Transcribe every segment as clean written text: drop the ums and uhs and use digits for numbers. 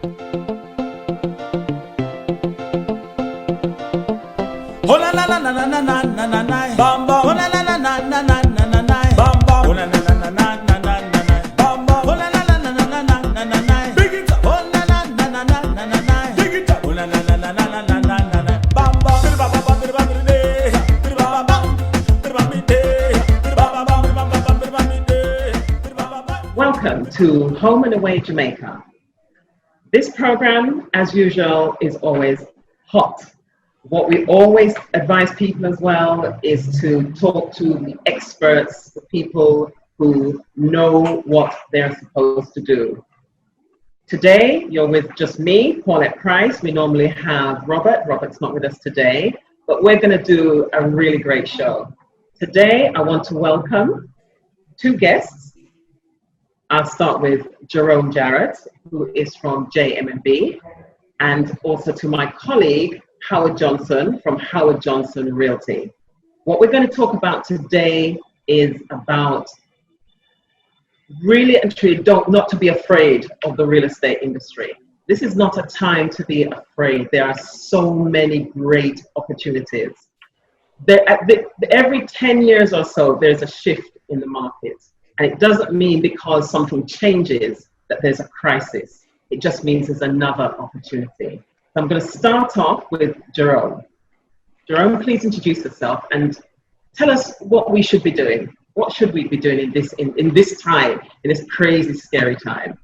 Oh la la la la la la la la la, bam bam. Oh la la la la la la la la la, bam bam. Oh la la la la la la la la, bam bam. Oh la la la la la la la la la, big it up. Oh la la la la la la la, big it up. Oh la la la la la la la la la, bam bam. Bam bam bam bam bam bam bam bam. Welcome to Home and Away Jamaica. This program, as usual, is always hot. What we always advise people as well is to talk to the experts, the people who know what they're supposed to do. Today, you're with just me, Paulette Price. We normally have Robert. Robert's not with us today, but we're going to do a really great show. Today, I want to welcome two guests. I'll start with Jerome Jarrett, who is from JMB, and also to my colleague, Howard Johnson from Howard Johnson Realty. What we're going to talk about today is about really and truly not to be afraid of the real estate industry. This is not a time to be afraid. There are so many great opportunities. Every 10 years or so, there's a shift in the market. And it doesn't mean because something changes that there's a crisis. It just means there's another opportunity. So I'm going to start off with Jerome. Jerome, please introduce yourself and tell us what we should be doing. What should we be doing in this time, in this crazy, scary time?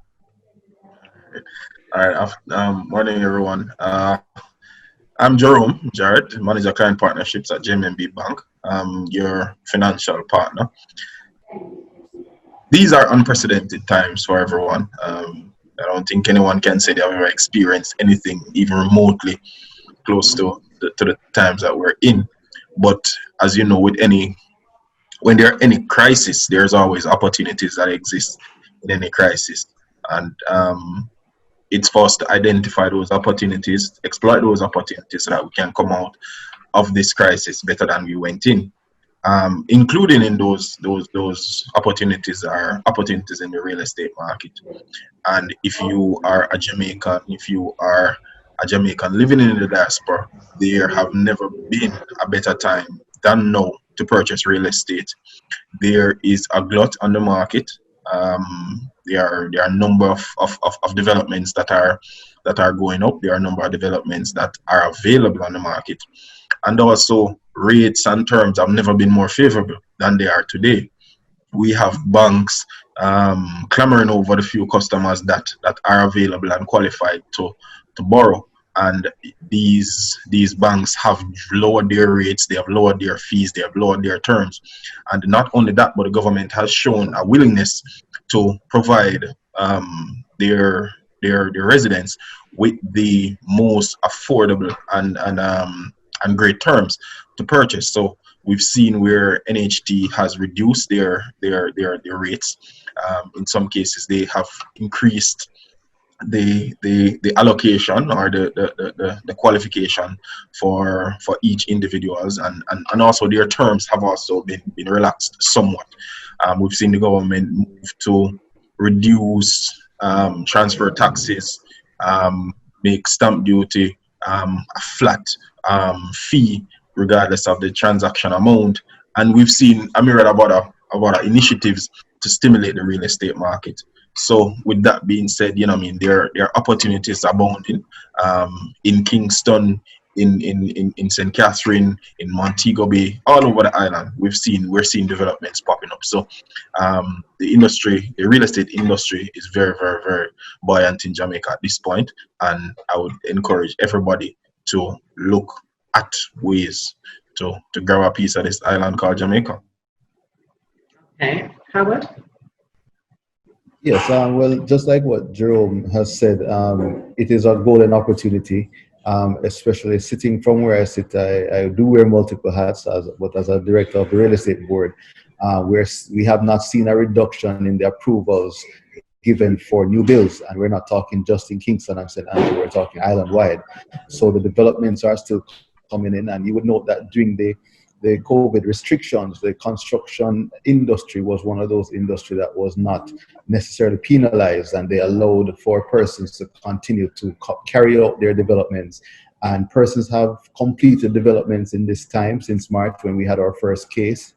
All right. Morning, everyone. I'm Jerome Jarrett, Manager Client Partnerships at JMB Bank. I'm your financial partner. These are unprecedented times for everyone. I don't think anyone can say they've ever experienced anything even remotely close to the times that we're in. But as you know, when there are any crisis, there's always opportunities that exist in any crisis. And it's for us to identify those opportunities, exploit those opportunities so that we can come out of this crisis better than we went in. Including in those opportunities are opportunities in the real estate market. And if you are a Jamaican, living in the diaspora, there have never been a better time than now to purchase real estate. There is a glut on the market. There are a number of developments that are going up. There are a number of developments that are available on the market. And also, rates and terms have never been more favorable than they are today. We have banks clamoring over the few customers that are available and qualified to borrow. And these banks have lowered their rates, they have lowered their fees, they have lowered their terms. And not only that, but the government has shown a willingness to provide their residents with the most affordable and great terms to purchase. So we've seen where NHT has reduced their rates. In some cases, they have increased the allocation or the qualification for each individuals, and also their terms have also been relaxed somewhat. We've seen the government move to reduce transfer taxes, make stamp duty a flat fee regardless of the transaction amount, and we've seen a myriad about initiatives to stimulate the real estate market. So with that being said, there are opportunities abounding in Kingston, in St. Catherine, in Montego Bay, all over the island. We're seeing developments popping up. So the real estate industry is very, very, very buoyant in Jamaica at this point, and I would encourage everybody to look at ways to grab a piece of this island called Jamaica. Okay, Howard? Yes, well, just like what Jerome has said, it is a golden opportunity, especially sitting from where I sit. I do wear multiple hats, but as a director of the real estate board, we have not seen a reduction in the approvals given for new builds, and we're not talking just in Kingston and St. Andrew, we're talking island-wide. So the developments are still coming in, and you would note that during the the COVID restrictions, the construction industry was one of those industry that was not necessarily penalized, and they allowed for persons to continue to carry out their developments. And persons have completed developments in this time since March when we had our first case.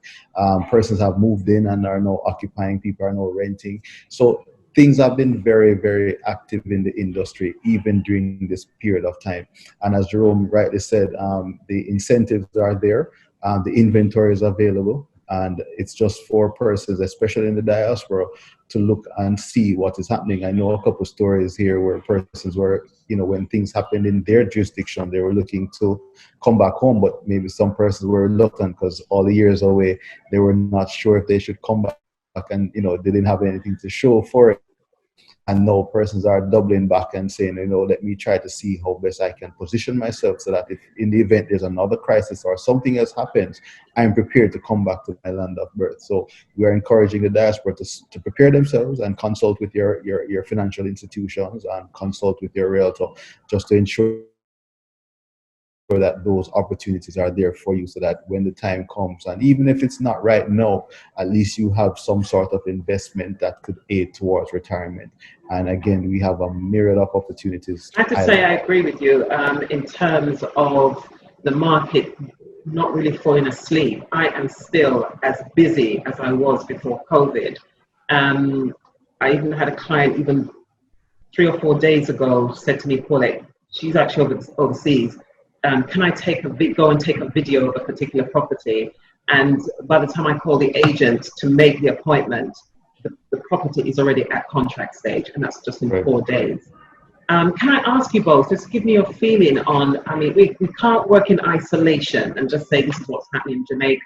Persons have moved in and are now occupying, people are now renting. So things have been very, very active in the industry, even during this period of time. And as Jerome rightly said, the incentives are there, the inventory is available, and it's just for persons, especially in the diaspora, to look and see what is happening. I know a couple of stories here where persons were, when things happened in their jurisdiction, they were looking to come back home, but maybe some persons were reluctant because all the years away, they were not sure if they should come back, and they didn't have anything to show for it. And now persons are doubling back and saying, let me try to see how best I can position myself so that if in the event there's another crisis or something else happens, I'm prepared to come back to my land of birth. So we are encouraging the diaspora to prepare themselves and consult with your financial institutions and consult with your realtor, just to ensure that those opportunities are there for you, so that when the time comes, and even if it's not right now, at least you have some sort of investment that could aid towards retirement. And again, we have a myriad of opportunities. I have to say I agree with you in terms of the market not really falling asleep. I am still as busy as I was before COVID. I even had a client even 3 or 4 days ago said to me, Paulette, she's actually overseas. Can I go and take a video of a particular property? And by the time I call the agent to make the appointment, the property is already at contract stage, and that's just in 4 days. Can I ask you both, just give me your feeling on, we can't work in isolation and just say this is what's happening in Jamaica.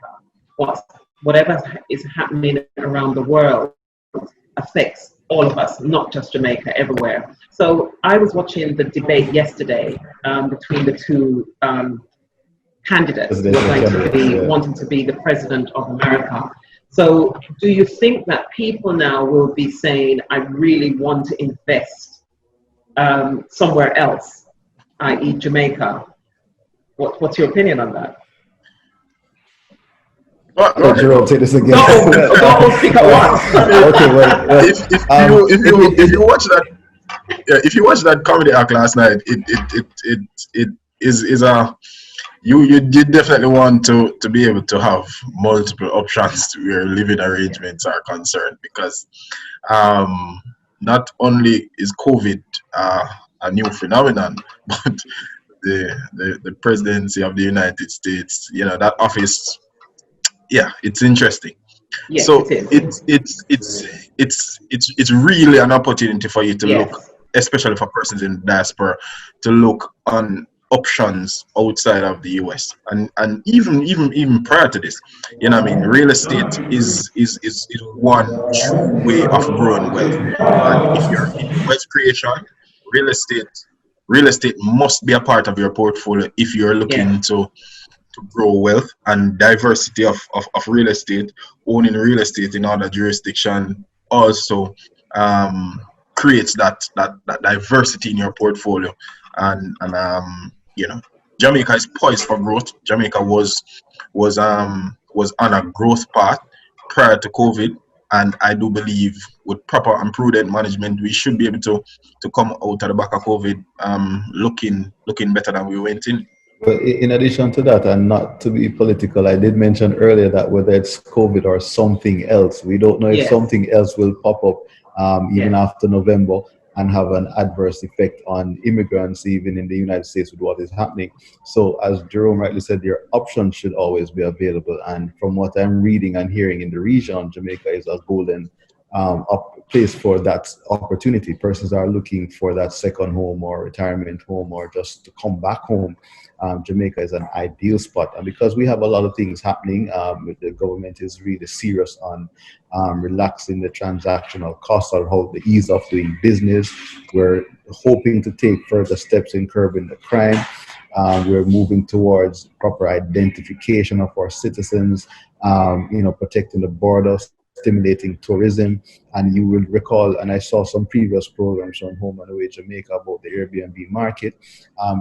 Whatever is happening around the world affects all of us, not just Jamaica, everywhere. So I was watching the debate yesterday between the two candidates wanting to be the president of America. So do you think that people now will be saying, I really want to invest somewhere else, i.e. Jamaica? What's your opinion on that? Jerome, take this again. Pick up one. Okay, well, if you watch that, if you watch that comedy act last night, it is a you definitely want to be able to have multiple options to where living arrangements are concerned, because not only is COVID a new phenomenon, but the presidency of the United States, that office. Yeah, it's interesting. Yes, so it's really an opportunity for you to look, especially for persons in the diaspora, to look on options outside of the US, and even prior to this, real estate is one true way of growing wealth. And if you're in wealth creation, real estate must be a part of your portfolio if you're looking to grow wealth. And diversity of real estate, owning real estate in other jurisdiction also creates that diversity in your portfolio. And Jamaica is poised for growth. Jamaica was on a growth path prior to COVID, and I do believe with proper and prudent management, we should be able to come out of the back of COVID looking better than we went in. Well, in addition to that, and not to be political, I did mention earlier that whether it's COVID or something else, we don't know if something else will pop up even after November and have an adverse effect on immigrants, even in the United States, with what is happening. So as Jerome rightly said, your options should always be available. And from what I'm reading and hearing in the region, Jamaica is a golden place for that opportunity. Persons are looking for that second home or retirement home or just to come back home. Jamaica is an ideal spot, and because we have a lot of things happening, the government is really serious on relaxing the transactional costs or how the ease of doing business. We're hoping to take further steps in curbing the crime. We're moving towards proper identification of our citizens, protecting the borders, stimulating tourism. And you will recall, and I saw some previous programs on Home and Away Jamaica about the Airbnb market.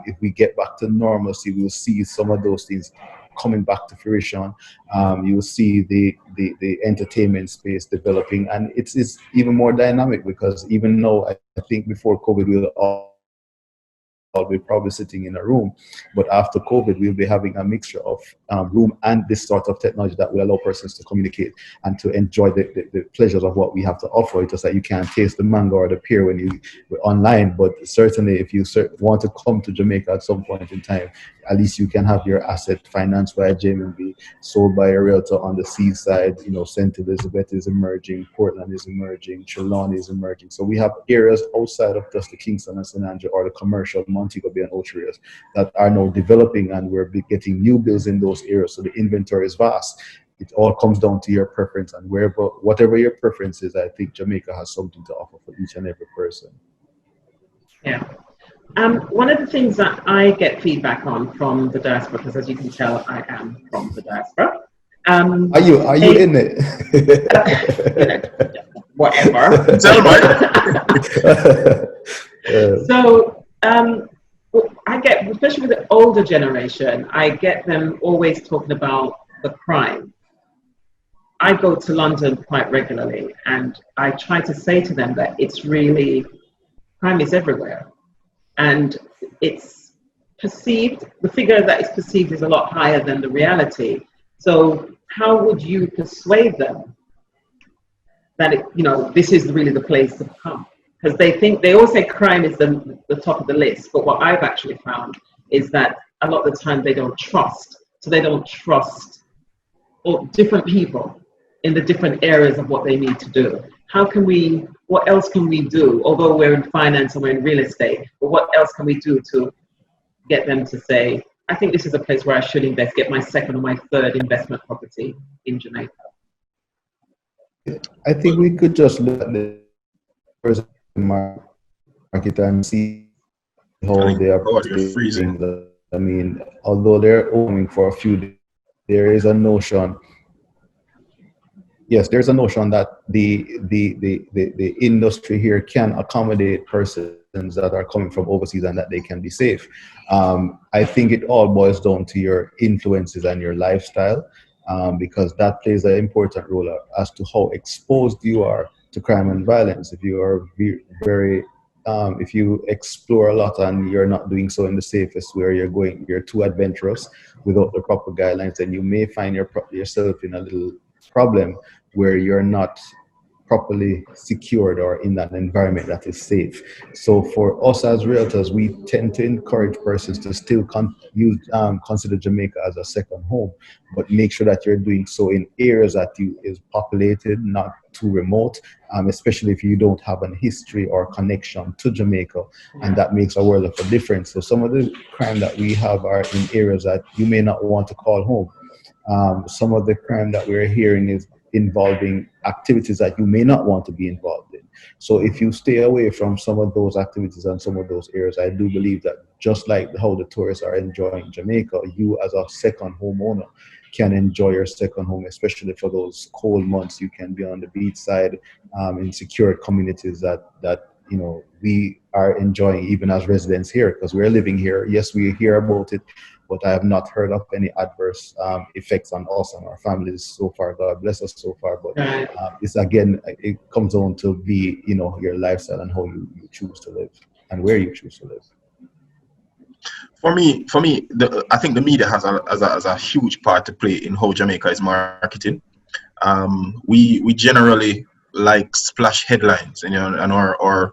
If we get back to normalcy, we'll see some of those things coming back to fruition. You will see the entertainment space developing, and it's even more dynamic because even though I think before COVID we'll all be probably sitting in a room, but after COVID we'll be having a mixture of room and this sort of technology that will allow persons to communicate and to enjoy the pleasures of what we have to offer. It's just that you can't taste the mango or the pear when you're online, but certainly if you want to come to Jamaica at some point in time, at least you can have your asset financed by a JMB, sold by a realtor on the seaside. You know, St. Elizabeth is emerging, Portland is emerging, Trelawney is emerging. So we have areas outside of just the Kingston and St. Andrew or the commercial Montego Bay and Ocho areas that are now developing, and we're getting new builds in those areas. So the inventory is vast. It all comes down to your preference, and whatever your preference is, I think Jamaica has something to offer for each and every person. Yeah. One of the things that I get feedback on from the diaspora, because as you can tell, I am from the diaspora. Are you in it? Whatever. So I get, especially with the older generation, I get them always talking about the crime. I go to London quite regularly, and I try to say to them that it's really, crime is everywhere. And it's perceived, the figure that is perceived is a lot higher than the reality. So how would you persuade them that, this is really the place to come? Because they all say crime is the top of the list. But what I've actually found is that a lot of the time they don't trust. So they don't trust all different people in the different areas of what they need to do. What else can we do? Although we're in finance and we're in real estate, but what else can we do to get them to say, I think this is a place where I should invest, get my second or my third investment property in Jamaica? I think we could just look at the market and see how they are freezing. I mean, although they're owning for a few days, there is a notion. Yes, there's a notion that the industry here can accommodate persons that are coming from overseas and that they can be safe. I think it all boils down to your influences and your lifestyle, because that plays an important role as to how exposed you are to crime and violence. If you are if you explore a lot and you're not doing so in the safest where you're too adventurous without the proper guidelines, then you may find yourself in a little problem where you're not properly secured or in that environment that is safe. So for us as realtors, we tend to encourage persons to still consider Jamaica as a second home, but make sure that you're doing so in areas that is populated, not too remote, especially if you don't have a history or connection to Jamaica, and that makes a world of a difference. So some of the crime that we have are in areas that you may not want to call home. Some of the crime that we're hearing is involving activities that you may not want to be involved in. So if you stay away from some of those activities and some of those areas, I do believe that just like how the tourists are enjoying Jamaica, you as a second homeowner can enjoy your second home, especially for those cold months. You can be on the beach side in secured communities that we are enjoying even as residents here, because we're living here. Yes, we hear about it, but I have not heard of any adverse effects on us and our families so far. God bless us so far. But it comes down to your lifestyle and how you choose to live and where you choose to live. For me, I think the media has a huge part to play in how Jamaica is marketed. We generally like splash headlines, and our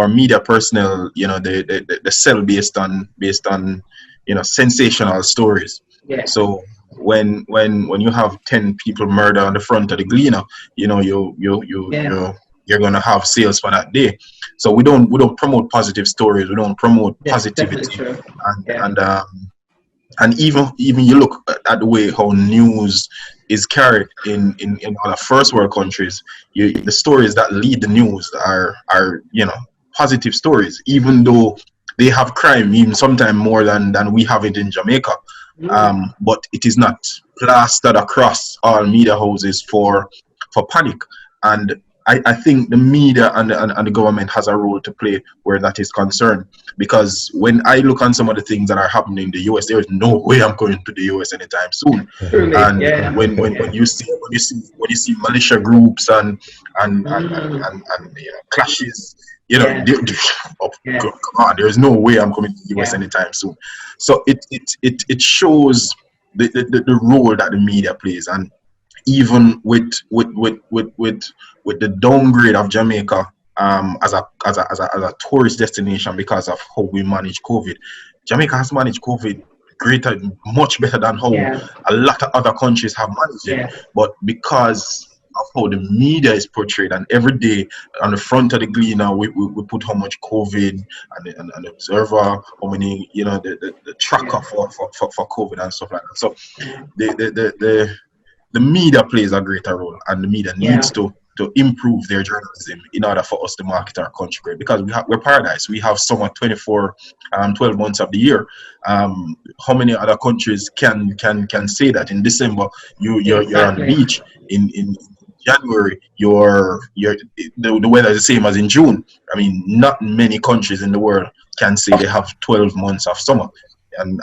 media personnel, they sell based on sensational stories. Yeah. So when you have 10 people murder on the front of the Gleaner, you're gonna have sales for that day. So we don't promote positive stories. We don't promote positivity. And even you look at the way how news is carried in other first world countries. The stories that lead the news are positive stories, even though they have crime, even sometimes more than we have it in Jamaica. But it is not plastered across all media houses for panic. And I think the media and the government has a role to play where that is concerned. Because when I look on some of the things that are happening in the US, there is no way I'm going to the US anytime soon. Truly, And yeah. when you see militia groups and clashes, Yeah. Yeah. come on, there is no way I'm coming to the US Yeah. anytime soon. So it shows the role that the media plays. And even with the downgrade of Jamaica as a tourist destination because of how we manage COVID, Jamaica has managed COVID much better than how a lot of other countries have managed it. But because of how the media is portrayed, and every day on the front of the Gleaner we put how much COVID, and the Observer, how many, the tracker for COVID and stuff like that. So the media plays a greater role, and the media needs to improve their journalism in order for us to market our country great, because we're paradise. We have summer 12 months of the year. How many other countries can say that in December you're on the beach, in January the weather is the same as in June? I mean, not many countries in the world can say they have 12 months of summer, and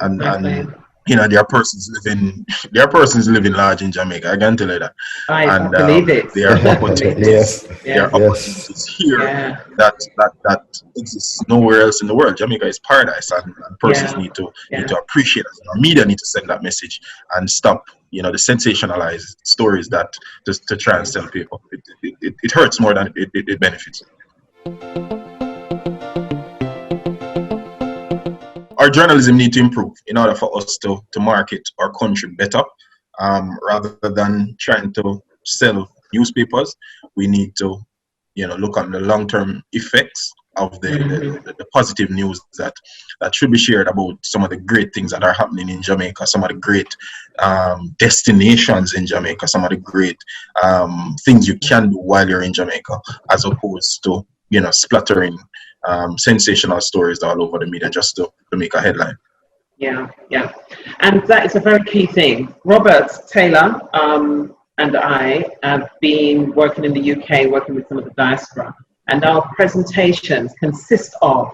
there are persons living large in Jamaica. I can tell you that. I believe it. There are opportunities. There are opportunities here that exists nowhere else in the world. Jamaica is paradise, and persons need to appreciate it. Our media need to send that message and stop, the sensationalized stories that just to try and sell people. It hurts more than it benefits. Our journalism need to improve in order for us to market our country better, rather than trying to sell newspapers. We need to, look on the long-term effects of the positive news that should be shared about some of the great things that are happening in Jamaica, some of the great destinations in Jamaica, some of the great things you can do while you're in Jamaica, as opposed to, splattering sensational stories all over the media just to make a headline. Yeah. And that is a very key thing. Robert Taylor and I have been working in the UK, working with some of the diaspora, and our presentations consist of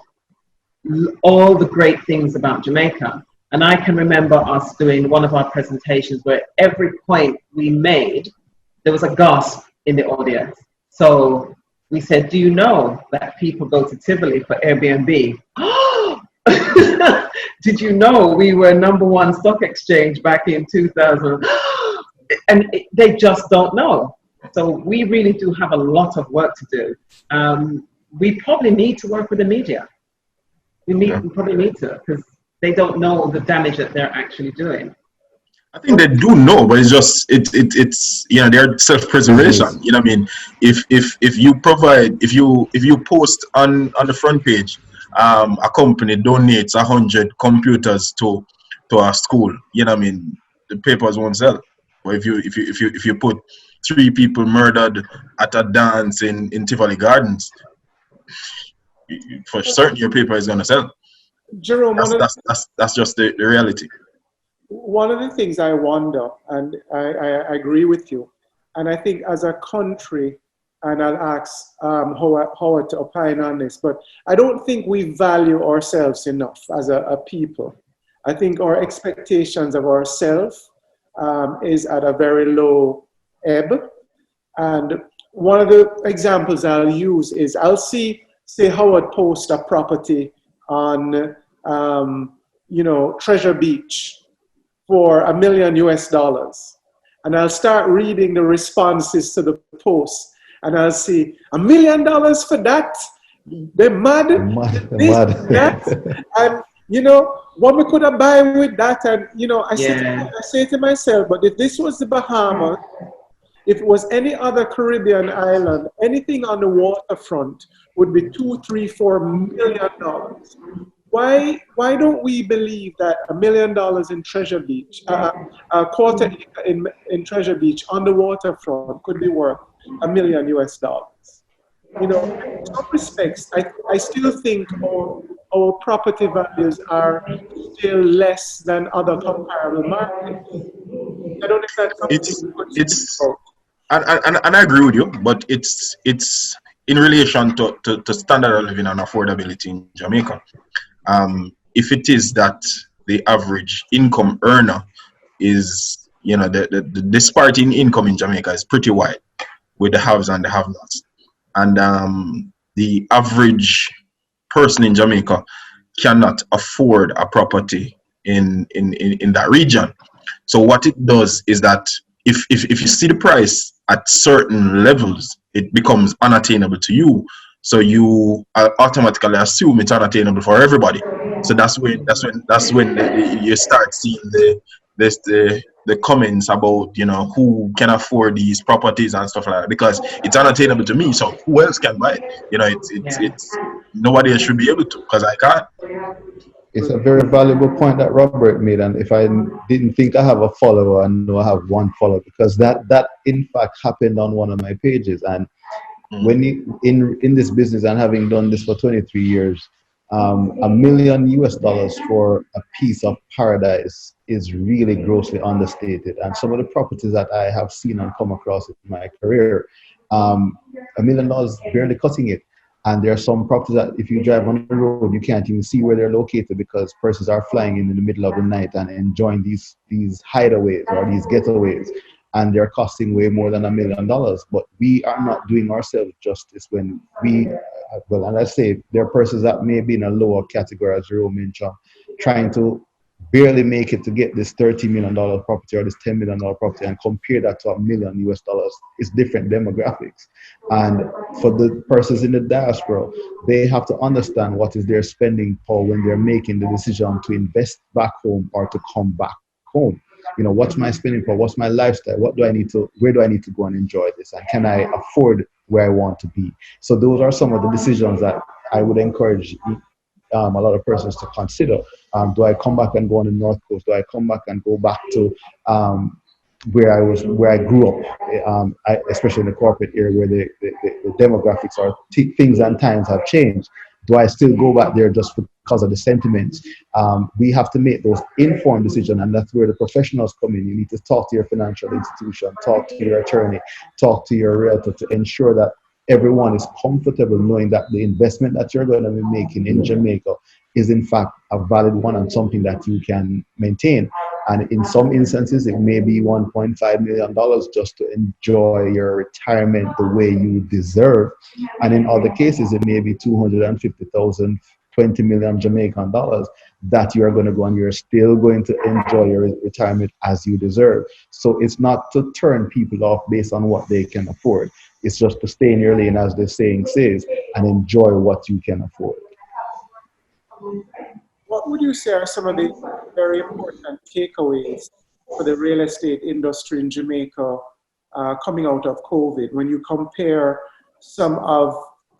all the great things about Jamaica. And I can remember us doing one of our presentations where every point we made, there was a gasp in the audience. So we said, do you know that people go to Tivoli for Airbnb? Did you know we were #1 stock exchange back in 2000? And they just don't know. So we really do have a lot of work to do. We probably need to work with the media. We probably need to, because they don't know the damage that they're actually doing. I think they do know, but it's just it's their self-preservation. You know what I mean? If you post on the front page, a company donates 100 computers to a school, you know what I mean, the papers won't sell. But if you put 3 people murdered at a dance in Tivoli Gardens, for certain your paper is gonna sell. Jerome, that's just the reality. One of the things I wonder, and I agree with you, and I think as a country, and I'll ask Howard to opine on this, but I don't think we value ourselves enough as a people. I think our expectations of ourselves is at a very low ebb. And one of the examples I'll use is I'll say Howard post a property on, Treasure Beach for $1 million US. And I'll start reading the responses to the post, and I'll see $1 million for that. They're mad. That. And what we could have buy with that. And I say to myself, but if this was the Bahamas, if it was any other Caribbean island, anything on the waterfront would be $2, $3, $4 million. Why don't we believe that $1 million in Treasure Beach, a quarter acre in Treasure Beach on the waterfront could be worth $1 million US? In some respects, I still think our property values are still less than other comparable markets. I don't know if that's something and I agree with you, but it's in relation to standard of living and affordability in Jamaica. If it is that the average income earner is, the disparity in income in Jamaica is pretty wide with the haves and the have-nots. And the average person in Jamaica cannot afford a property in that region. So what it does is that if you see the price at certain levels, it becomes unattainable to you. So you automatically assume it's unattainable for everybody. So that's when you start seeing the comments about who can afford these properties and stuff like that, because it's unattainable to me. So who else can buy it? It's nobody else should be able to, because I can't. It's a very valuable point that Robert made, and if I didn't think I have a follower, I know I have one follower, because that in fact happened on one of my pages. And when in this business, and having done this for 23 years, $1 million for a piece of paradise is really grossly understated. And some of the properties that I have seen and come across in my career, $1 million barely cutting it. And there are some properties that if you drive on the road, you can't even see where they're located, because persons are flying in the middle of the night and enjoying these hideaways or these getaways, and they're costing way more than $1 million. But we are not doing ourselves justice when and I say there are persons that may be in a lower category, as Jerome mentioned, trying to barely make it to get this $30 million property or this $10 million property, and compare that to $1 million. It's different demographics. And for the persons in the diaspora, they have to understand what is their spending power when they're making the decision to invest back home or to come back home. What's my spending power? What's my lifestyle? Where do I need to go and enjoy this? And can I afford where I want to be? So those are some of the decisions that I would encourage a lot of persons to consider. Do I come back and go on the North Coast? Do I come back and go back to where I grew up, especially in the corporate area where the demographics or things and times have changed? Do I still go back there just because of the sentiments? We have to make those informed decisions, and that's where the professionals come in. You need to talk to your financial institution, talk to your attorney, talk to your realtor to ensure that everyone is comfortable knowing that the investment that you're going to be making in Jamaica is in fact a valid one and something that you can maintain. And in some instances, it may be $1.5 million just to enjoy your retirement the way you deserve. And in other cases, it may be 250,000, 20 million Jamaican dollars that you are going to go and you're still going to enjoy your retirement as you deserve. So it's not to turn people off based on what they can afford. It's just to stay in your lane, as the saying says, and enjoy what you can afford. What would you say are some of the very important takeaways for the real estate industry in Jamaica coming out of COVID, when you compare some of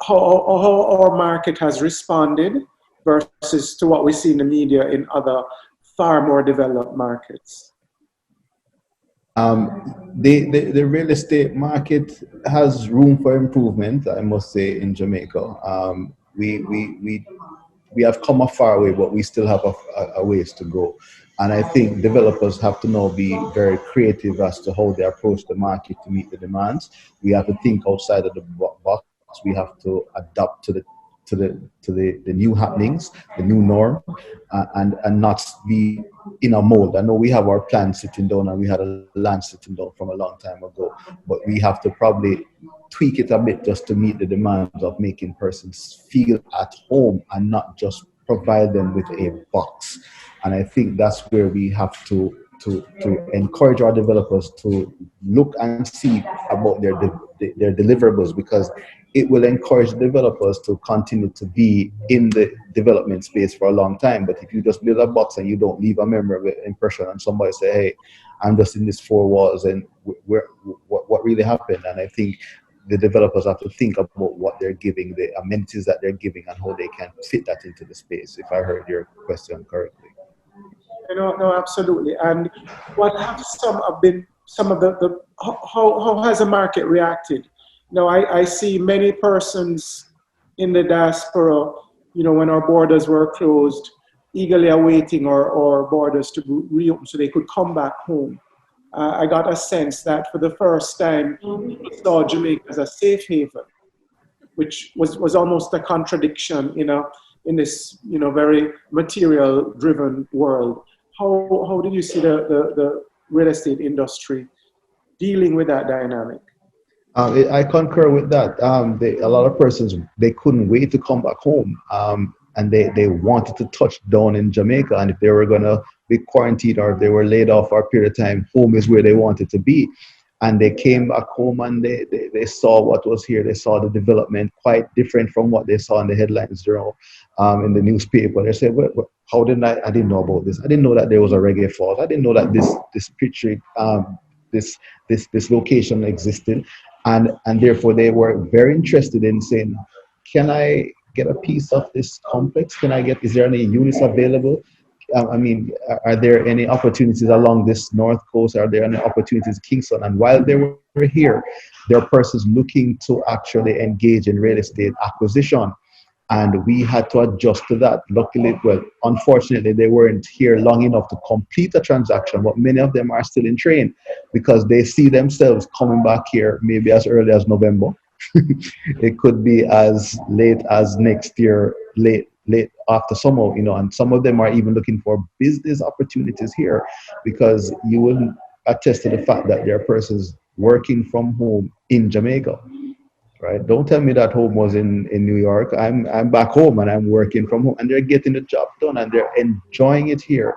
how our market has responded versus to what we see in the media in other far more developed markets? The real estate market has room for improvement, I must say, in Jamaica. We have come a far way, but we still have a ways to go. And I think developers have to now be very creative as to how they approach the market to meet the demands. We have to think outside of the box. We have to adapt to the new happenings, the new norm, and not be in a mold. I know we have our plan sitting down, and we had a land sitting down from a long time ago, but we have to probably tweak it a bit just to meet the demands of making persons feel at home and not just provide them with a box. And I think that's where we have to encourage our developers to look and see about their deliverables, because it will encourage developers to continue to be in the development space for a long time. But if you just build a box and you don't leave a memorable impression, and somebody say, hey, I'm just in these four walls, and what really happened? And I think the developers have to think about what they're giving, the amenities that they're giving, and how they can fit that into the space, if I heard your question correctly. No, absolutely. And what have some of the how has the market reacted? I see many persons in the diaspora, when our borders were closed, eagerly awaiting our borders to reopen so they could come back home. I got a sense that for the first time, people saw Jamaica as a safe haven, which was almost a contradiction, in this, very material-driven world. How did you see the real estate industry dealing with that dynamic? I concur with that. A lot of persons, they couldn't wait to come back home, and they wanted to touch down in Jamaica. And if they were going to be quarantined or if they were laid off for a period of time, home is where they wanted to be. And they came back home and they saw what was here. They saw the development quite different from what they saw in the headlines, in the newspaper. They said, well, how didn't I didn't know about this. I didn't know that there was a reggae falls. I didn't know that this picture, this location existed. And therefore they were very interested in saying, can I get a piece of this complex? Is there any units available? Are there any opportunities along this north coast? Are there any opportunities in Kingston? And while they were here, there are persons looking to actually engage in real estate acquisition. And we had to adjust to that. Luckily, unfortunately, they weren't here long enough to complete a transaction, but many of them are still in train because they see themselves coming back here maybe as early as November. It could be as late as next year, late after summer, and some of them are even looking for business opportunities here because you will attest to the fact that there are persons working from home in Jamaica. Right? Don't tell me that home was in New York. I'm back home and I'm working from home and they're getting the job done and they're enjoying it here.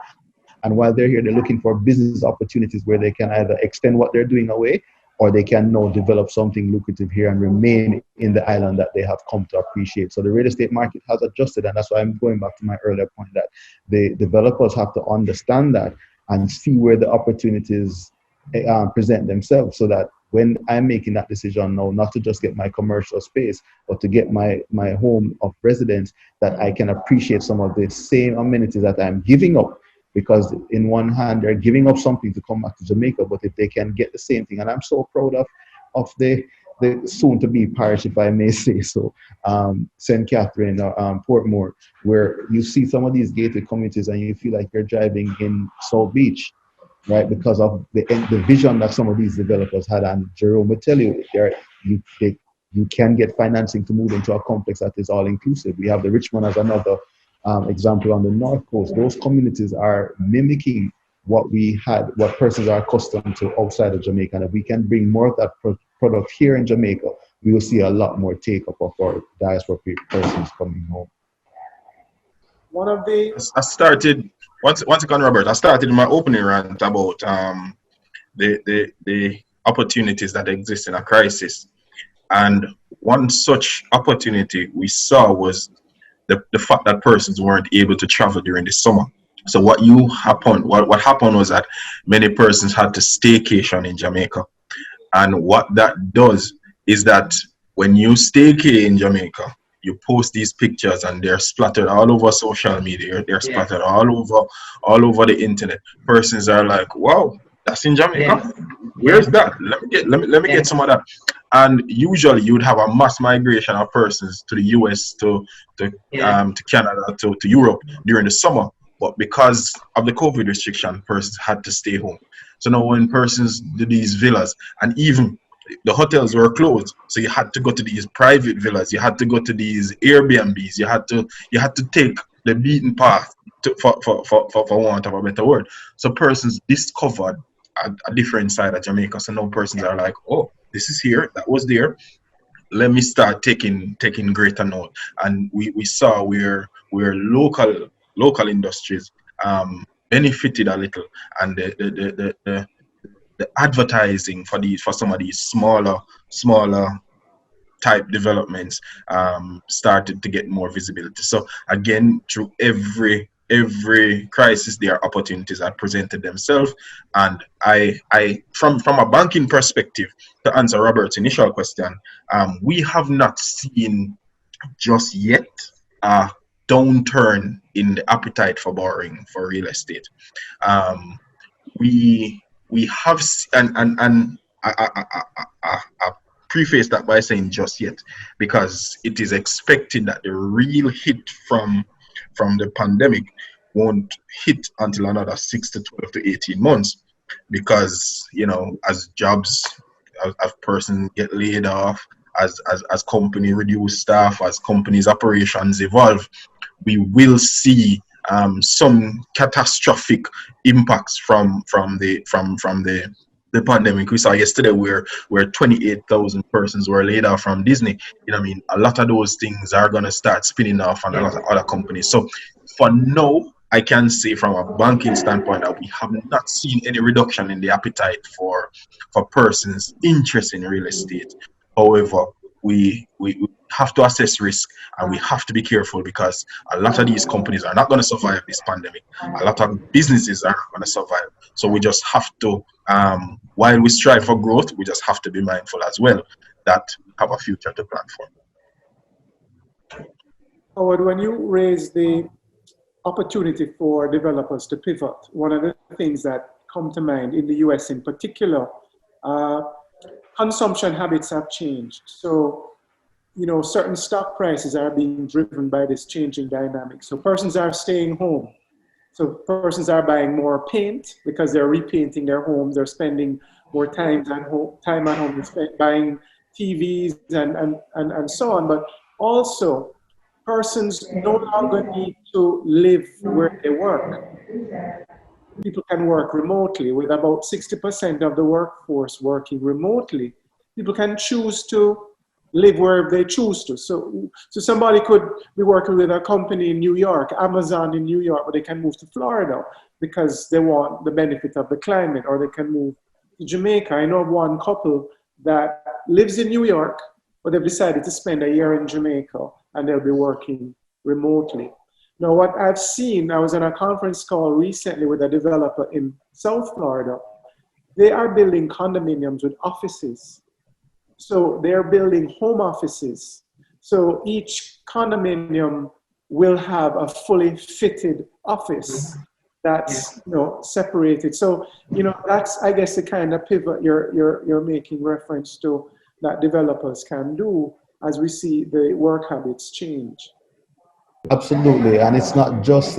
And while they're here, they're looking for business opportunities where they can either extend what they're doing away or they can now develop something lucrative here and remain in the island that they have come to appreciate. So the real estate market has adjusted, and that's why I'm going back to my earlier point that the developers have to understand that and see where the opportunities present themselves so that when I'm making that decision now, not to just get my commercial space, but to get my home of residence, that I can appreciate some of the same amenities that I'm giving up. Because in one hand, they're giving up something to come back to Jamaica, but if they can get the same thing, and I'm so proud of the soon-to-be parish, if I may say so, St. Catherine, Portmore, where you see some of these gated communities and you feel like you're driving in South Beach, right? Because of the vision that some of these developers had. And Jerome will tell you, you can get financing to move into a complex that is all-inclusive. We have the Richmond as another example on the North Coast. Those communities are mimicking what persons are accustomed to outside of Jamaica. And if we can bring more of that product here in Jamaica, we will see a lot more take-up of our diaspora persons coming home. One of the... I started, once again, Robert, I started my opening rant about the opportunities that exist in a crisis. And one such opportunity we saw was the fact that persons weren't able to travel during the summer. So what happened was that many persons had to staycation in Jamaica. And what that does is that when you staycay in Jamaica, you post these pictures and they're splattered all over social media. They're splattered all over the internet. Persons are like, wow, that's in Jamaica. Where's that? Let me get some of that. And usually you would have a mass migration of persons to the US, to Canada, to Europe during the summer. But because of the COVID restriction, persons had to stay home. So now when persons do these villas, and even the hotels were closed, so you had to go to these private villas, you had to go to these Airbnbs, you had to take the beaten path for want of a better word. So persons discovered a different side of Jamaica. So now persons are like, oh, this is here, that was there. Let me start taking greater note. And we saw where local industries benefited a little, and the advertising for some of these smaller type developments started to get more visibility. So again, through every crisis, there are opportunities that presented themselves. And I from a banking perspective, to answer Robert's initial question, we have not seen just yet a downturn in the appetite for borrowing for real estate. We have, and I preface that by saying just yet, because it is expected that the real hit from the pandemic won't hit until another 6 to 12 to 18 months. because as jobs, as persons get laid off, as company reduce staff, as companies operations evolve, we will see some catastrophic impacts from the pandemic. We saw yesterday where 28,000 persons were laid off from Disney. I mean, a lot of those things are going to start spinning off on a lot of other companies. So for now, I can say from a banking standpoint that we have not seen any reduction in the appetite for persons interested in real estate. However, we have to assess risk, and we have to be careful, because a lot of these companies are not going to survive this pandemic. A lot of businesses are not going to survive. So we just have to, while we strive for growth, we just have to be mindful as well that we have a future to plan for. Howard, when you raise the opportunity for developers to pivot, one of the things that come to mind in the US in particular, consumption habits have changed. So, certain stock prices are being driven by this changing dynamic. So persons are staying home. So persons are buying more paint because they're repainting their home. They're spending more time at home, buying TVs and so on. But also, persons no longer need to live where they work. People can work remotely. With about 60% of the workforce working remotely, people can choose to live wherever they choose to. So somebody could be working with a company in New York, Amazon in New York, but they can move to Florida because they want the benefit of the climate, or they can move to Jamaica. I know of one couple that lives in New York, but they've decided to spend a year in Jamaica, and they'll be working remotely. Now, what I've seen, I was on a conference call recently with a developer in South Florida. They are building condominiums with offices. So they're building home offices. So each condominium will have a fully fitted office that's separated. So that's, I guess, the kind of pivot you're making reference to that developers can do as we see the work habits change. Absolutely, and it's not just,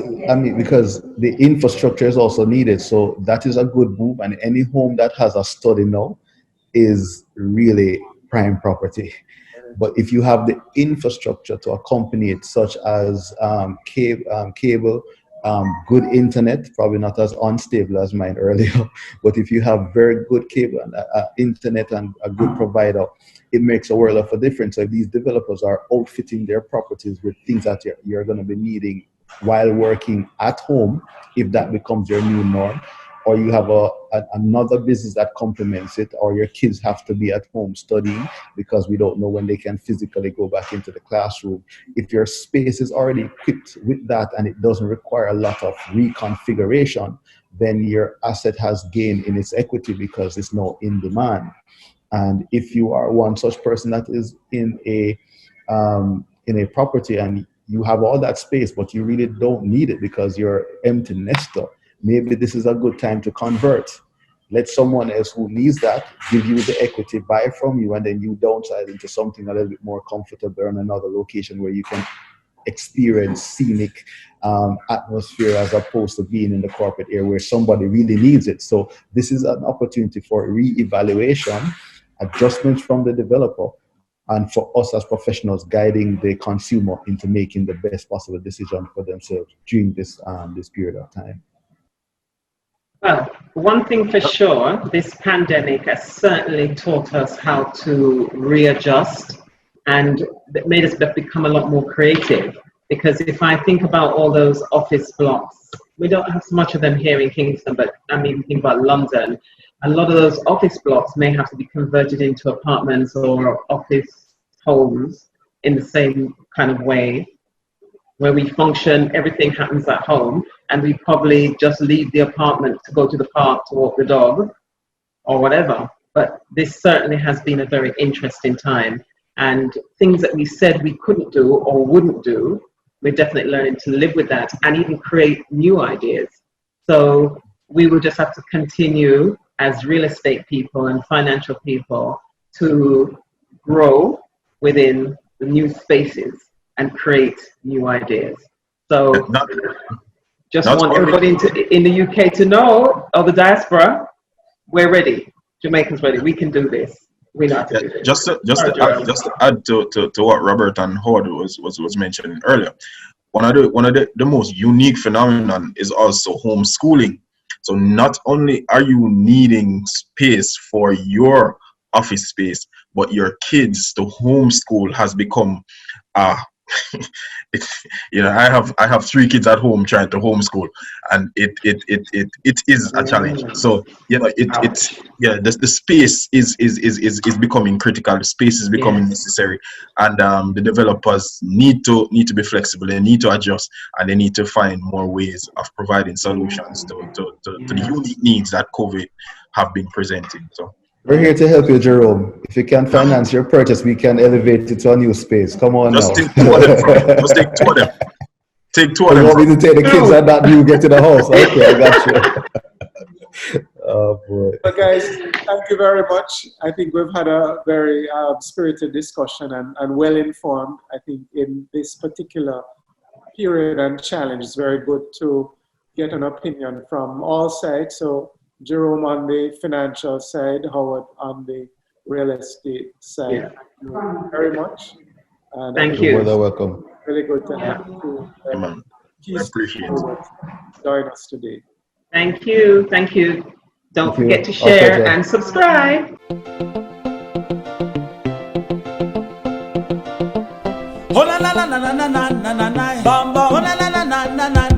because the infrastructure is also needed. So that is a good move, and any home that has a study now is really prime property. But if you have the infrastructure to accompany it, such as cable, good internet, probably not as unstable as mine earlier, but if you have very good cable and internet and a good provider, it makes a world of a difference. So if these developers are outfitting their properties with things that you're going to be needing while working at home, if that becomes your new norm, or you have another business that complements it, or your kids have to be at home studying because we don't know when they can physically go back into the classroom. If your space is already equipped with that and it doesn't require a lot of reconfiguration, then your asset has gained in its equity because it's now in demand. And if you are one such person that is in a property and you have all that space, but you really don't need it because you're empty nester, maybe this is a good time to convert. Let someone else who needs that give you the equity, buy from you, and then you downsize into something a little bit more comfortable in another location where you can experience scenic atmosphere, as opposed to being in the corporate area where somebody really needs it. So this is an opportunity for re-evaluation, adjustments from the developer, and for us as professionals guiding the consumer into making the best possible decision for themselves during this period of time. Well, one thing for sure, this pandemic has certainly taught us how to readjust, and made us become a lot more creative. Because if I think about all those office blocks, we don't have so much of them here in Kingston, but think about London. A lot of those office blocks may have to be converted into apartments or office homes in the same kind of way, where we function, everything happens at home, and we probably just leave the apartment to go to the park to walk the dog or whatever. But this certainly has been a very interesting time, and things that we said we couldn't do or wouldn't do, we're definitely learning to live with that and even create new ideas. So we will just have to continue as real estate people and financial people to grow within the new spaces and create new ideas. So just want everybody in the UK to know, or the diaspora, we're ready. Jamaica's ready. We can do this. We know how to Yeah, do this. just to add to what Robert and Howard was mentioning earlier, one of the most unique phenomenon is also homeschooling. So not only are you needing space for your office space, but your kids to homeschool has become it, I have 3 kids at home trying to homeschool, and it is a challenge. So the space is becoming critical. The space is becoming necessary, and the developers need to be flexible. They need to adjust, and they need to find more ways of providing solutions to the unique needs that COVID have been presenting. So we're here to help you, Jerome. If you can finance your purchase, we can elevate it to a new space. Come on just now. take 2 of them from me. Just take 2 of them. Take 2 of You them. want me to take the kids and not you get to the house? Okay, I got you. Oh boy. But guys, thank you very much. I think we've had a very spirited discussion and well informed. I think in this particular period and challenge, it's very good to get an opinion from all sides. So Jerome on the financial side, Howard on the real estate side. Yeah. Thank you very much. And Thank You're you. more than welcome. really good to have you. Man, I appreciate it. Join us today. Thank you. Thank you. Don't Thank you. forget to Our share pleasure. and subscribe. Oh na na na na na na na na na, bam bam. Oh na na na na na na.